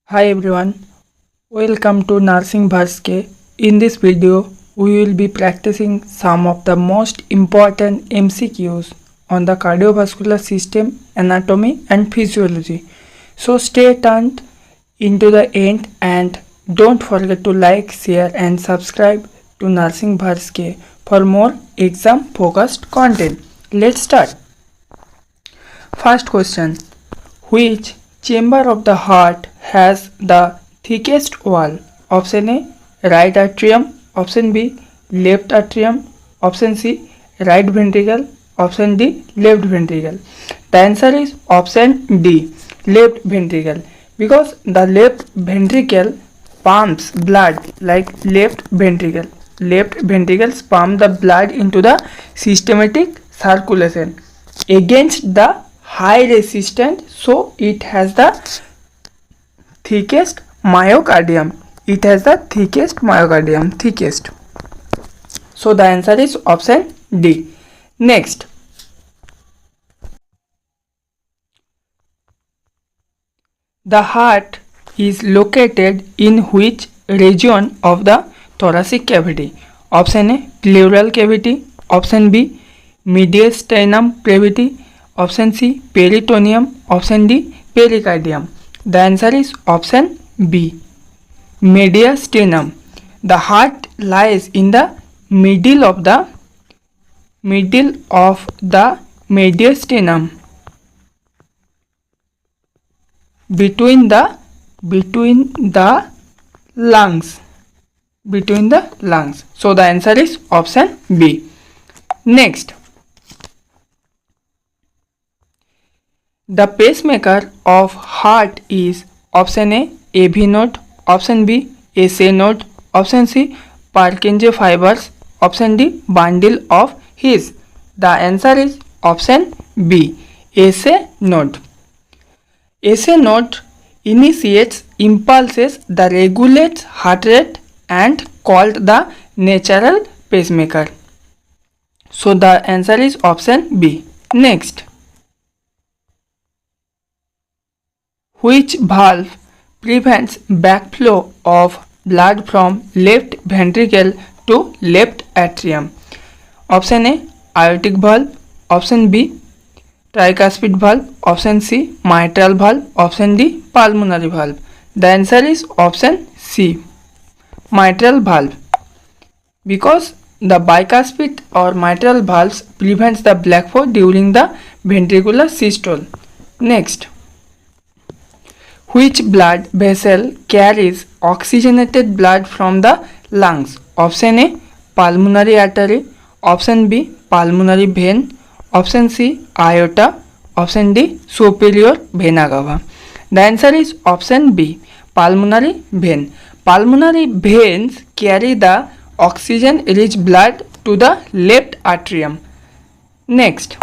Hi everyone, welcome to Nursing Bharske. In this video, we will be practicing some of the most important MCQs on the cardiovascular system, anatomy and physiology. So stay tuned into the end and don't forget to like, share and subscribe to Nursing Bharske for more exam focused content. Let's start. First question. Which chamber of the heart has the thickest wall? Option A, right atrium. Option B, left atrium. Option C, right ventricle. Option D, left ventricle. The answer is option D, left ventricle, because the left ventricle pumps blood like left ventricle. Left ventricles pump the blood into the systematic circulation against the high resistance, so it has the thickest myocardium. Thickest. So the answer is option D. Next, the heart is located in which region of the thoracic cavity? Option A, pleural cavity. Option B, mediastinum cavity. Option C, peritoneum. Option D, pericardium. The answer is option B, mediastinum. The heart lies in the middle of the mediastinum, between the lungs. So the answer is option B. Next, the pacemaker of heart is option A, AV node. Option B, SA node. Option C, Purkinje fibers. Option D, bundle of His. The answer is option B, SA node. SA node initiates impulses that regulates heart rate and called the natural pacemaker. So the answer is option B. Next, which valve prevents backflow of blood from left ventricle to left atrium? Option A, aortic valve. Option B, tricuspid valve. Option C, mitral valve. Option D, pulmonary valve. The answer is option C, mitral valve, because the bicuspid or mitral valves prevents the backflow during the ventricular systole. Next, which blood vessel carries oxygenated blood from the lungs? Option A, pulmonary artery. Option B, pulmonary vein. Option C, aorta. Option D, superior vena cava. The answer is option B, pulmonary vein. Pulmonary veins carry the oxygen rich blood to the left atrium. Next,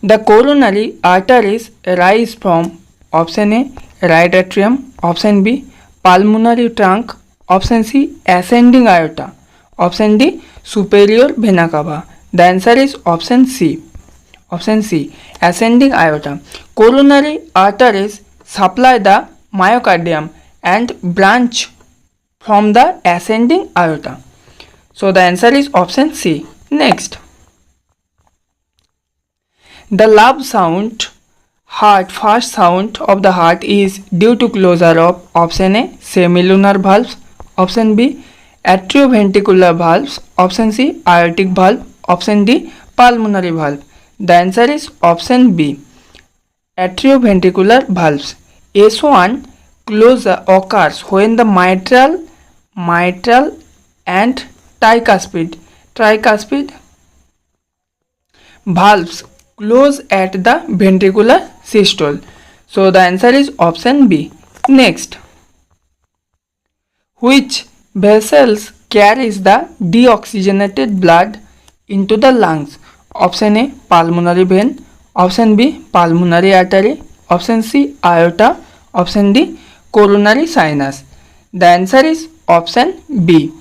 the coronary arteries rise from option A, right atrium. Option B, pulmonary trunk. Option C, ascending aorta. Option D, superior vena cava. The answer is option C, ascending aorta. Coronary arteries supply the myocardium and branch from the ascending aorta. So the answer is option C. Next, the love sound first sound of the heart is due to closure of option A, semilunar valves. Option B, atrioventricular valves. Option C, aortic valve. Option D, pulmonary valve. The answer is option B, atrioventricular valves. S1 closure occurs when the mitral and tricuspid valves close at the ventricular systole. So the answer is option B. Next, which vessels carries the deoxygenated blood into the lungs? Option A, pulmonary vein. Option B, pulmonary artery. Option C, aorta. Option D, coronary sinus. The answer is option B,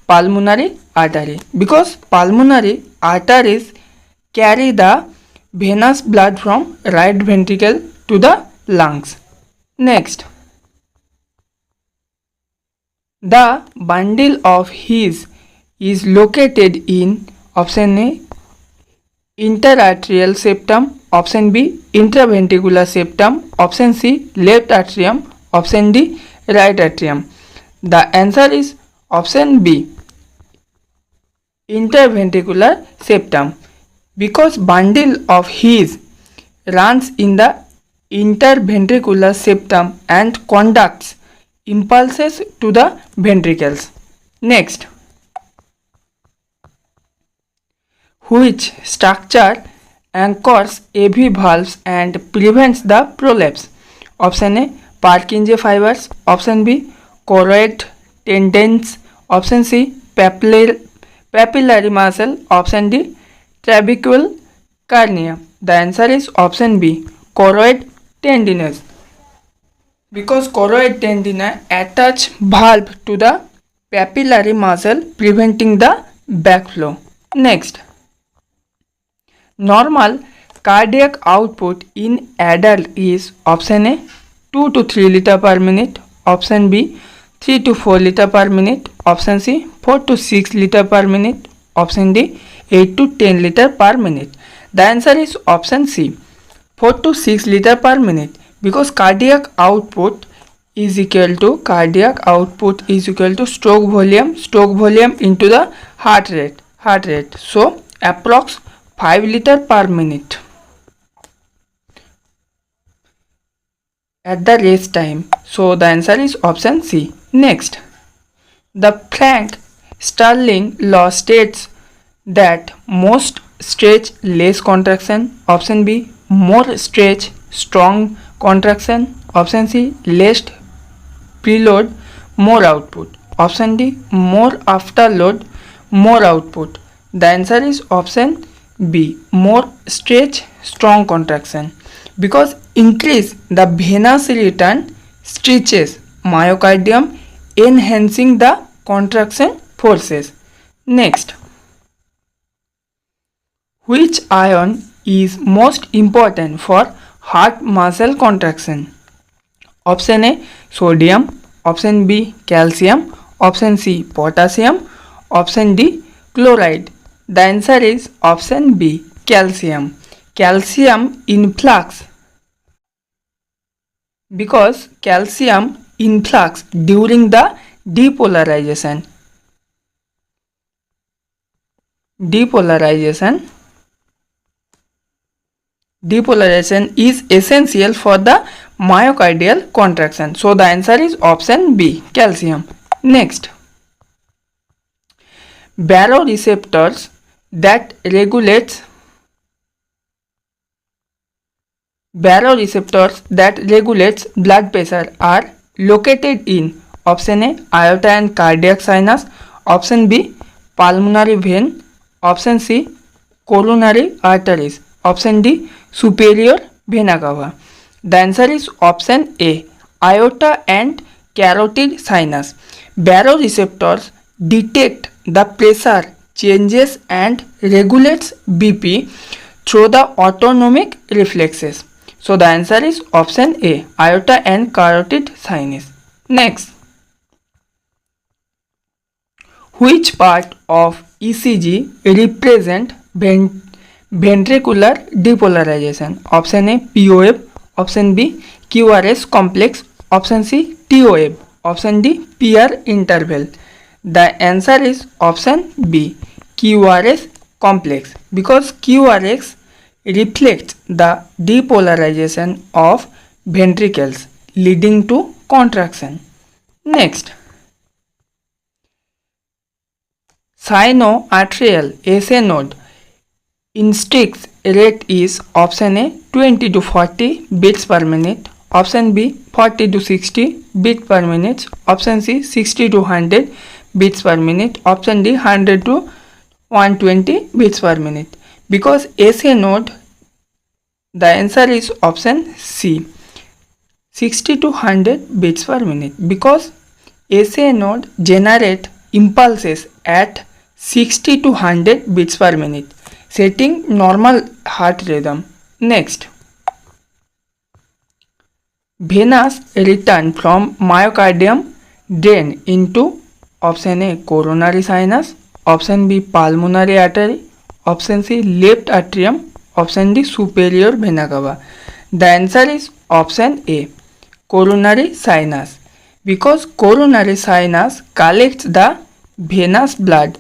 pulmonary artery, because pulmonary arteries carry the venous blood from right ventricle to the lungs. Next, the bundle of His is located in option A interarterial septum, option B intraventricular septum, option C left atrium, option D right atrium. The answer is option B interventricular septum, because bundle of His runs in the interventricular septum and conducts impulses to the ventricles. Next, which structure anchors AV valves and prevents the prolapse? Option A Purkinje fibers, option B choroid tendons, option C papillary muscle, option D trabecular cornea. The answer is option B choroid tendinous, because choroid tendina attach valve to the papillary muscle preventing the backflow. Next, normal cardiac output in adult is option A 2 to 3 liter per minute, option B 3 to 4 liter per minute, option C 4 to 6 liter per minute, option D 8 to 10 liter per minute. The answer is option C 4 to 6 liter per minute, because cardiac output is equal to stroke volume into the heart rate. So approx 5 liter per minute at the rest time. So the answer is option C. Next, the Frank Starling law states that most stretch less contraction, option B more stretch strong contraction, option C less preload more output, option D more afterload more output. The answer is option B more stretch strong contraction, because increase the venous return stretches myocardium, enhancing the contraction forces. Next, which ion is most important for heart muscle contraction? Option A sodium, option B calcium, option C potassium, option D chloride. The answer is option B calcium. Calcium influx, because calcium influx during the depolarization is essential for the myocardial contraction. So the answer is option B calcium. Next, baroreceptors that regulates blood pressure are located in option A aorta and cardiac sinus, option B pulmonary vein, option C coronary arteries, option D superior vena cava. The answer is option A aorta and carotid sinus. Baroreceptors detect the pressure changes and regulates BP through the autonomic reflexes. So the answer is option A aorta and carotid sinus. Next, which part of ECG represent ventricular depolarization? Option A POF, option B QRS complex, option C TOF, option D PR interval. The answer is option B QRS complex, because QRS reflects the depolarization of ventricles leading to contraction. Next, sinoatrial SA node instincts rate is option A 20 to 40 beats per minute, option B 40 to 60 beats per minute, option C 60 to 100 beats per minute, option D 100 to 120 beats per minute. Because SA node, the answer is option C 60 to 100 beats per minute, because SA node generate impulses at 60 to 100 beats per minute, setting normal heart rhythm. Next, venous return from myocardium drain into option A coronary sinus, option B pulmonary artery, option C left atrium, option D superior vena cava. The answer is option A coronary sinus, because coronary sinus collects the venous blood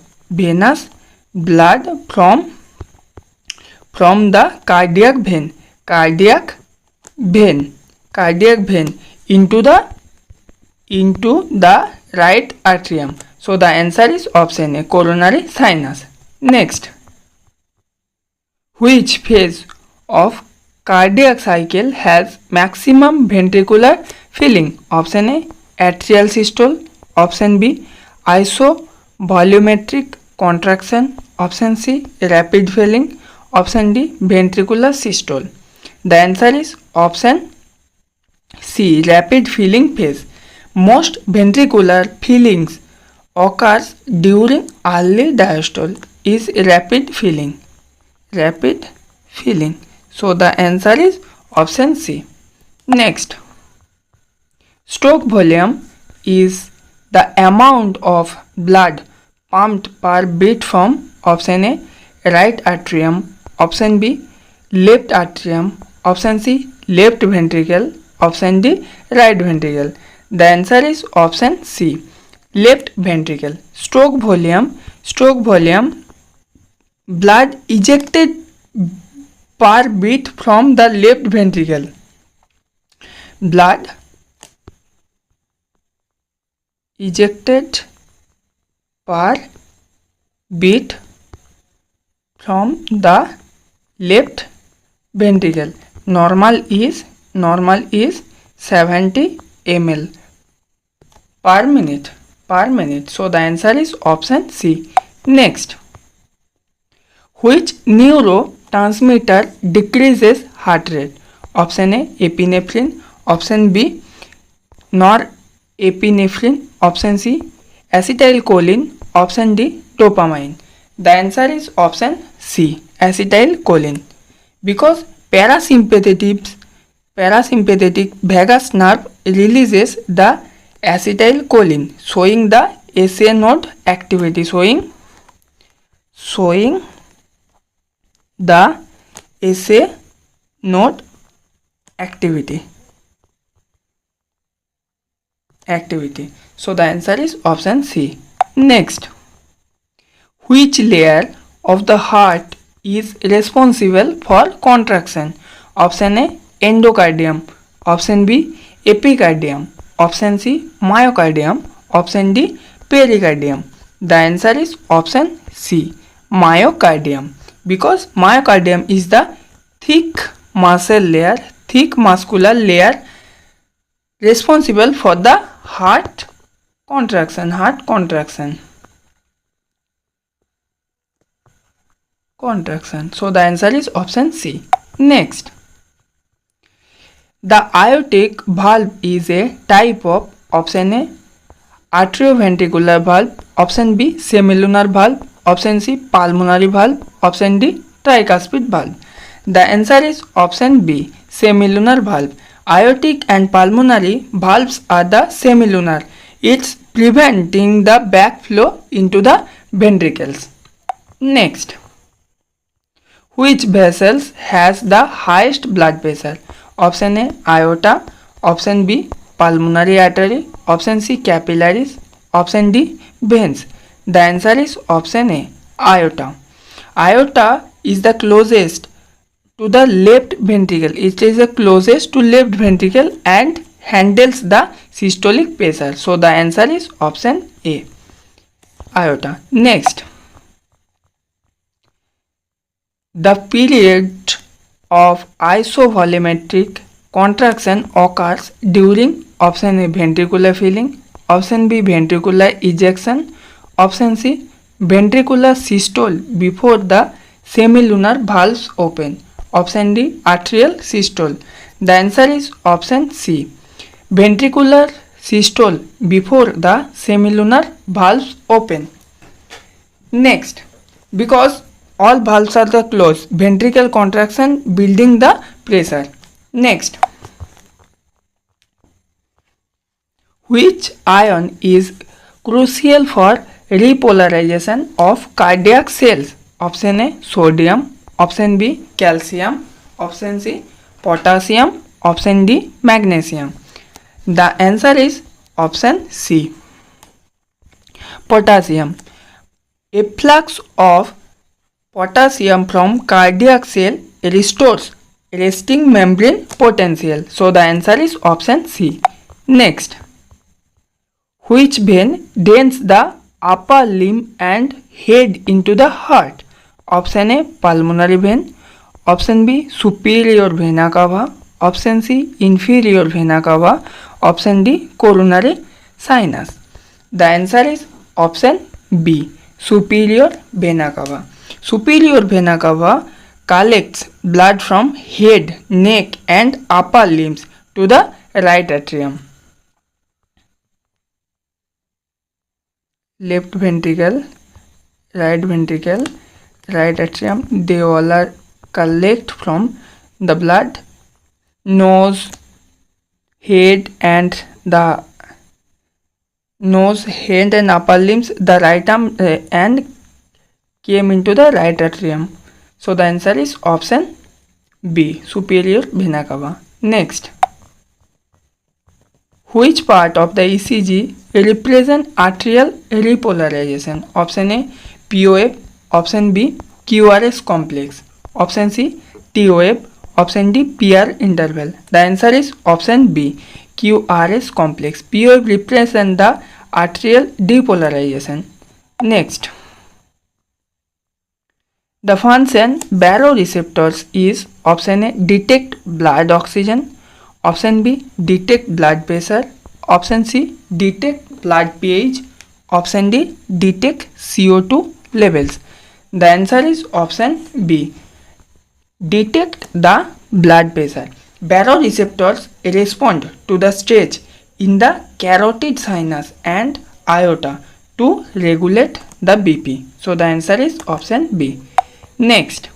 from the cardiac vein into the right atrium. So the answer is option A coronary sinus. Next, which phase of cardiac cycle has maximum ventricular filling? Option A atrial systole, option B isovolumetric contraction, option C rapid filling, option D ventricular systole. The answer is option C rapid filling phase. Most ventricular fillings occurs during early diastole is rapid filling. So the answer is option C. Next, stroke volume is the amount of blood pumped per beat from option A right atrium, option B left atrium, option C left ventricle, option D right ventricle. The answer is option C left ventricle. Stroke volume blood ejected per beat from the left ventricle. Blood ejected per beat from the left ventricle. Normal is 70 ml per minute. So the answer is option C. Next, which neurotransmitter decreases heart rate? Option A epinephrine, option B norepinephrine, option C acetylcholine, option D dopamine. The answer is option C acetylcholine, because parasympathetic vagus nerve releases the acetylcholine, showing the SA node activity, showing the SA node activity. So the answer is option C. Next, which layer of the heart is responsible for contraction? Option A endocardium, option B epicardium, option C myocardium, option D pericardium. The answer is option C myocardium, because myocardium is the thick muscular layer responsible for the heart contraction. So the answer is option C. Next, the aortic valve is a type of option A atrioventricular valve, option B semilunar valve, option C pulmonary valve, option D tricuspid valve. The answer is option B semilunar valve. Aortic and pulmonary valves are the semilunar. It's preventing the backflow into the ventricles. Next, which vessels has the highest blood pressure? Option A aorta, option B pulmonary artery, option C capillaries, option D veins. The answer is option A aorta. Aorta is the closest to the left ventricle. It is the closest to left ventricle and handles the systolic pressure. So the answer is option A aorta. Next, the period of isovolumetric contraction occurs during option A ventricular filling, option B ventricular ejection, option C ventricular systole before the semilunar valves open, option D atrial systole. The answer is option C ventricular systole before the semilunar valves open. Next, because all valves are the closed, ventricle contraction building the pressure. Next, Which ion is crucial for repolarization of cardiac cells? Option A sodium, option B calcium, option C potassium, option D magnesium. The answer is option C potassium. A flux of potassium from cardiac cell restores resting membrane potential. So the answer is option C. Next, which vein drains the upper limb and head into the heart? Option A pulmonary vein, option B superior vena cava, option C inferior vena cava, option D coronary sinus. The answer is option B superior vena cava. Superior vena cava collects blood from head, neck and upper limbs to the right atrium. Left ventricle, right atrium, they all are collect from the blood, nose, head and upper limbs, the right arm and came into the right atrium. So the answer is option B superior vena cava. Next, which part of the ECG represent atrial repolarization? Option A POF, option B QRS complex, option C TOF, option D PR interval. The answer is option B QRS complex. POF represent the atrial depolarization. Next, the function baroreceptors is option A detect blood oxygen, option B detect blood pressure, option C detect blood pH, option D detect CO2 levels. The answer is option B detect the blood pressure. Baroreceptors respond to the stretch in the carotid sinus and aorta to regulate the BP. So the answer is option B. Next,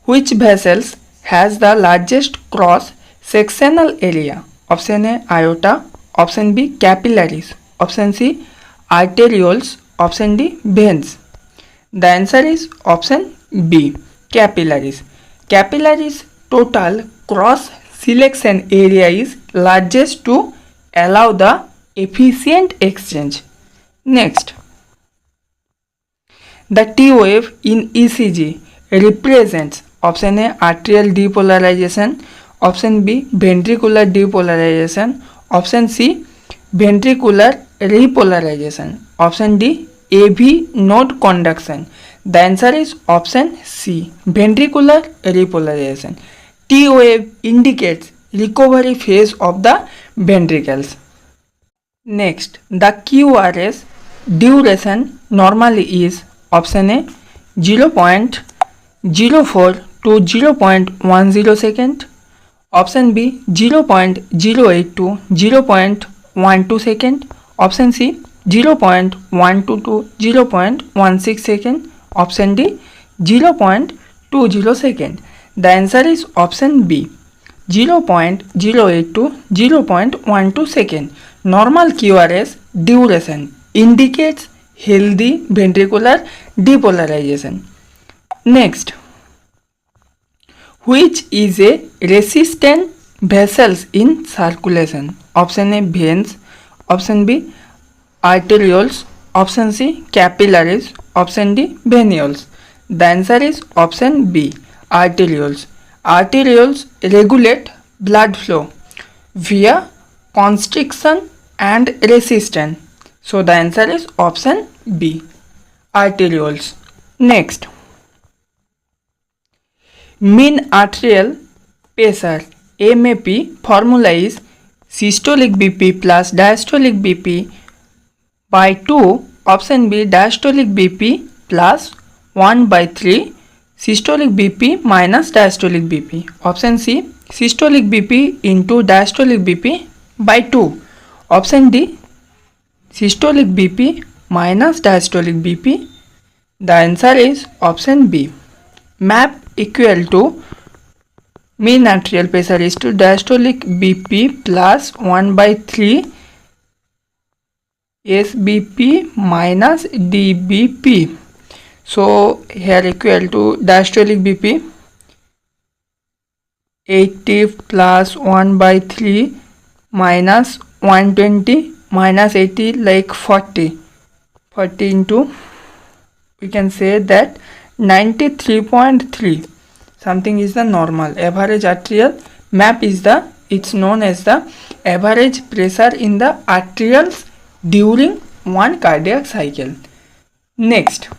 which vessels has the largest cross sectional area? Option A aorta, option B capillaries, option C arterioles, option D veins. The answer is option B capillaries. Capillaries total cross selection area is largest to allow the efficient exchange. Next, the T wave in ECG represents option A atrial depolarization, option B ventricular depolarization, option C ventricular repolarization, option D AV node conduction. The answer is option C ventricular repolarization. T wave indicates recovery phase of the ventricles. Next, the QRS duration normally is option A 0.04 to 0.10 second, option B 0.08 to 0.12 second, option C 0.12 to 0.16 second, option D 0.20 second. The answer is option B 0.08 to 0.12 second. Normal QRS duration indicates healthy ventricular depolarization. Next, which is a resistant vessels in circulation? Option A veins, option B arterioles, option C capillaries, option D venules. The answer is option B arterioles. Arterioles regulate blood flow via constriction and resistance. So the answer is option B arterioles. Next, mean arterial pressure MAP formula is systolic BP plus diastolic BP by 2, option B diastolic BP plus 1/3 systolic BP minus diastolic BP, option C systolic BP into diastolic BP by 2, option D systolic BP minus diastolic BP. The answer is option B MAP equal to Mean arterial pressure is to diastolic BP plus 1 by 3 SBP minus DBP. So here equal to diastolic BP 80 plus 1 by 3 minus 120 minus 80 like 40 into we can say that 93.3 something is the normal average arterial map is the it's known as the average pressure in the arterioles during one cardiac cycle. Next,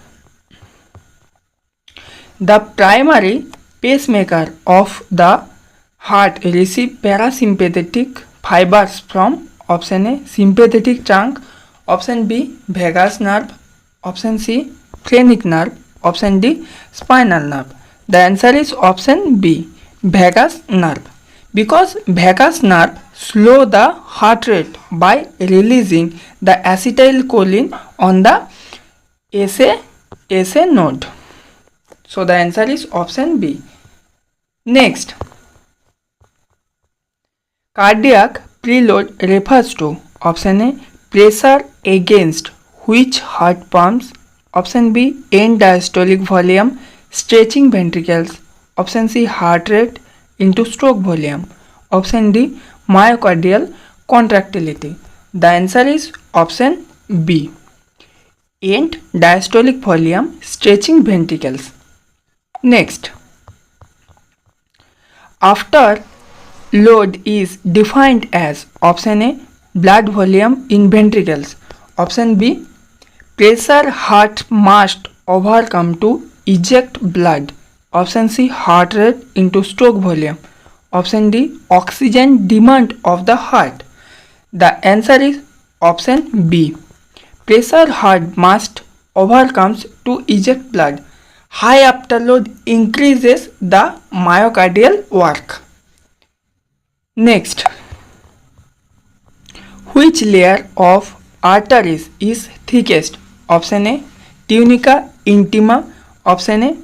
the primary pacemaker of the heart receive parasympathetic fibers from option A sympathetic trunk, option B vagus nerve, option C phrenic nerve, option D spinal nerve. The answer is option B vagus nerve, because vagus nerve slow the heart rate by releasing the acetylcholine on the SA node. So the answer is option B. Next, cardiac preload refers to option A pressure against which heart pumps, option B end diastolic volume stretching ventricles, option C heart rate into stroke volume, option D myocardial contractility. The answer is option B end diastolic volume stretching ventricles. Next, after load is defined as option A blood volume in ventricles, option B pressure heart must overcome to eject blood, option C heart rate into stroke volume, option D oxygen demand of the heart. The answer is option B pressure heart must overcomes to eject blood. High afterload increases the myocardial work. Next, which layer of arteries is thickest? Option A tunica intima, option A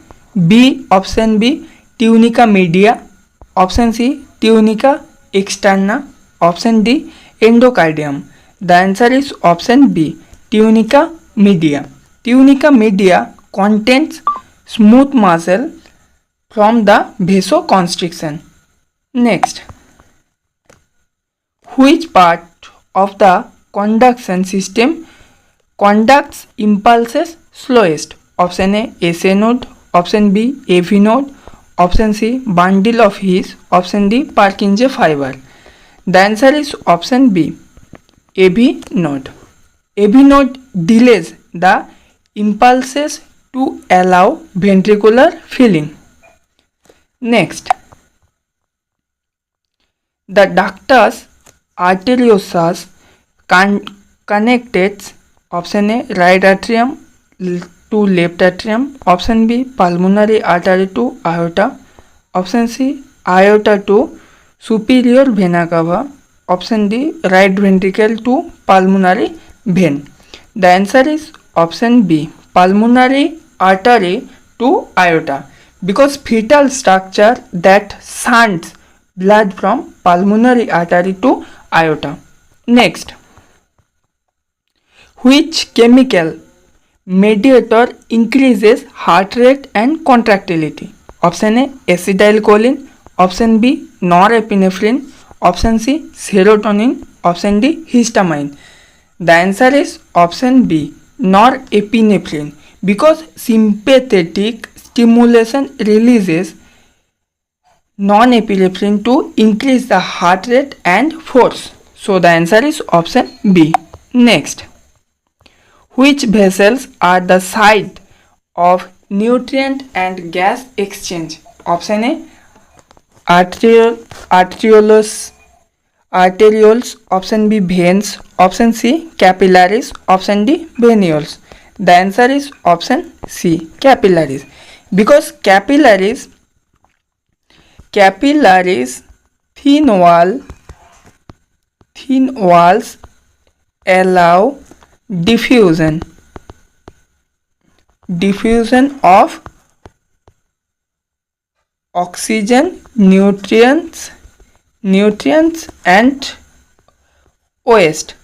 option B tunica media, option C tunica externa, option D endocardium. The answer is option B tunica media. Tunica media contains smooth muscle from the vasoconstriction. Next, which part of the conduction system conducts impulses slowest? Option A SA node, option B AV node, option C bundle of His, option D Purkinje fiber. The answer is option B AV node. AV node delays the impulses to allow ventricular filling. Next, the ductus arteriosus connects option A right atrium to left atrium, option B pulmonary artery to aorta, option C aorta to superior vena cava, option D right ventricle to pulmonary vein. The answer is option B pulmonary artery to aorta, because fetal structure that shunts blood from pulmonary artery to aorta. Next, which chemical mediator increases heart rate and contractility? Option A acetylcholine, option B norepinephrine, option C serotonin, option D histamine. The answer is option B norepinephrine, because sympathetic stimulation releases non-epinephrine to increase the heart rate and force. So the answer is option B. Next, which vessels are the site of nutrient and gas exchange? Option A arterioles, option B veins, option C capillaries, option D venules. The answer is option C capillaries, because capillaries thin walls allow diffusion of oxygen, nutrients and waste.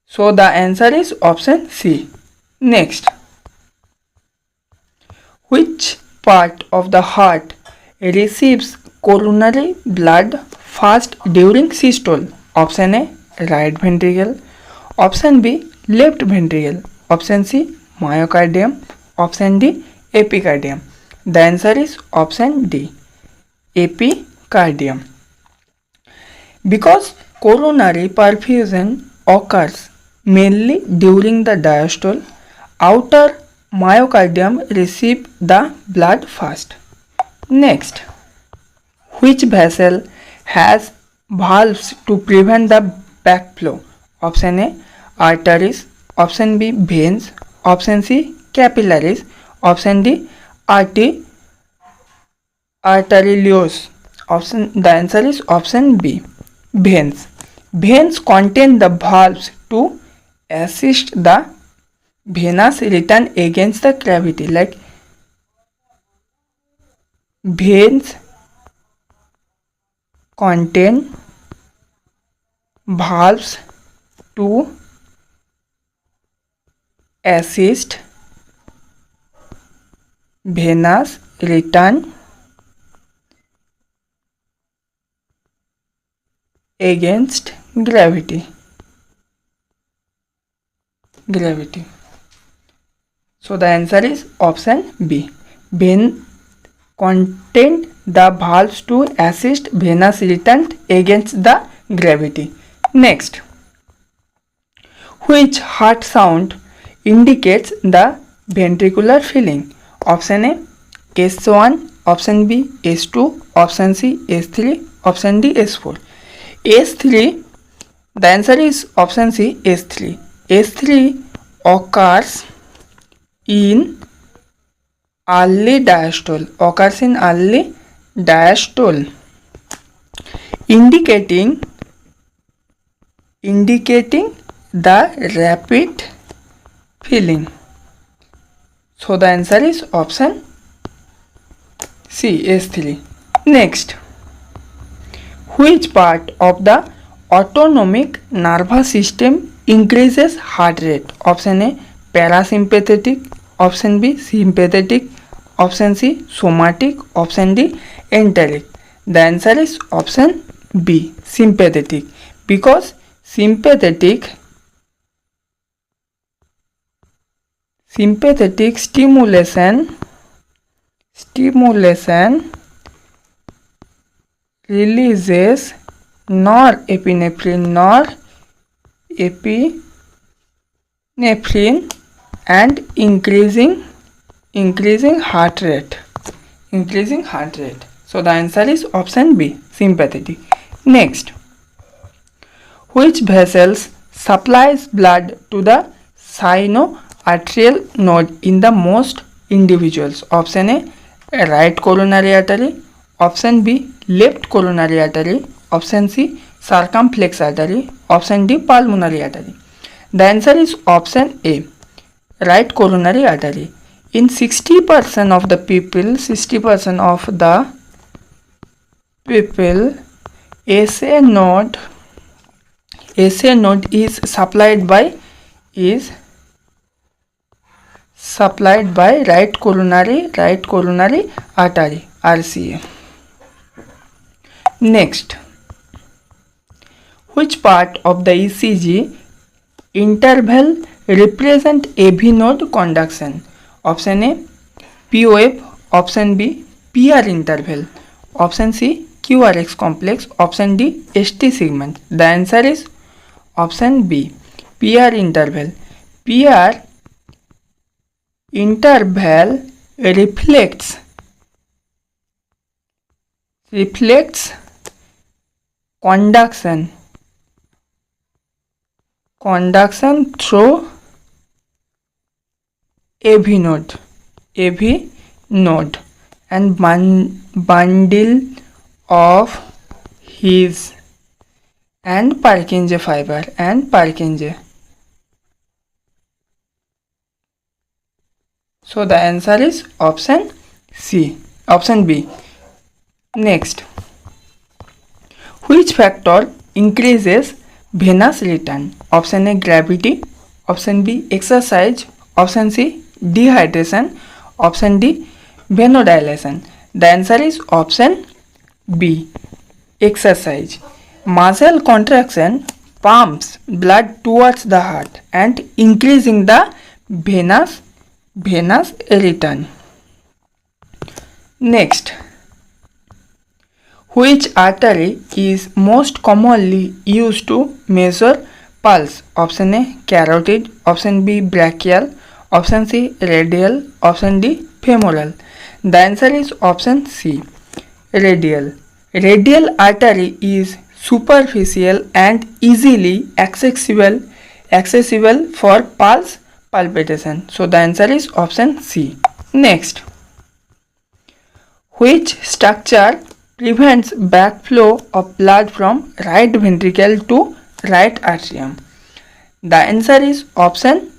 So the answer is option C. Next, which part of the heart receives coronary blood first during systole? Option A, right ventricle. Option B, left ventricle. Option C, myocardium. Option D, epicardium. The answer is option D, epicardium. Because coronary perfusion occurs mainly during the diastole, outer myocardium receives the blood first. Next, which vessel has valves to prevent the backflow? Option A, arteries. Option B, veins. Option C, capillaries. Option D, arterioles. The answer is option B, veins. Veins contain the valves to assist the venous return against the gravity. Like veins contain valves to assist venous return against gravity. So the answer is option B. Vein contain the valves to assist venous return against the gravity. Next, which heart sound indicates the ventricular filling? Option A, S1. Option B, S2. Option C, S3. Option D, S4. S3, the answer is option C, S3. S3 occurs in early diastole, indicating the rapid filling. So the answer is option C, S3. Next, which part of the autonomic nervous system increases heart rate? Option A, parasympathetic. Option B, sympathetic. Option C, somatic. Option D, enteric. The answer is option B, sympathetic. Because sympathetic stimulation releases norepinephrine and increasing heart rate. So the answer is option B, sympathetic. Next, which vessels supplies blood to the sinoatrial node in the most individuals? Option A, right coronary artery. Option B, left coronary artery. Option C, circumflex artery. Option D, pulmonary artery. The answer is option A, right coronary artery. In 60% of the people, SA node is supplied by right coronary artery, RCA. Next, which part of the ECG interval represent AV node conduction? Option A, P wave. Option B, PR interval. Option C, QRX complex. Option D, ST segment. The answer is option B, PR interval. PR interval reflects conduction through AV node and bundle of His and Purkinje fiber So the answer is option B, Next, which factor increases venous return? Option A gravity, option B exercise, option C dehydration, option D venodilation. The answer is option B exercise. Muscle contraction pumps blood towards the heart and increasing the venous return. Next, which artery is most commonly used to measure pulse? Option A carotid, option B brachial, option C radial, option D femoral. The answer is option C radial. Radial artery is superficial and easily accessible for pulse palpitation. So the answer is option C. Next, which structure prevents backflow of blood from right ventricle to right atrium? The answer is options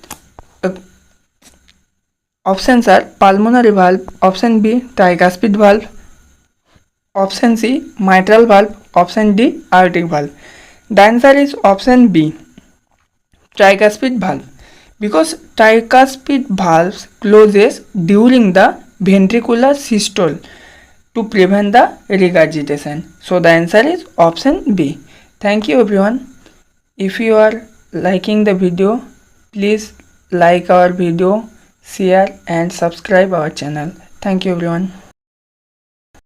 are pulmonary valve, option B tricuspid valve, option C mitral valve, option D aortic valve. The answer is option B tricuspid valve, because tricuspid valve closes during the ventricular systole to prevent the regurgitation. So the answer is option B. Thank you everyone. If you are liking the video, please like our video, share and subscribe our channel. Thank you everyone.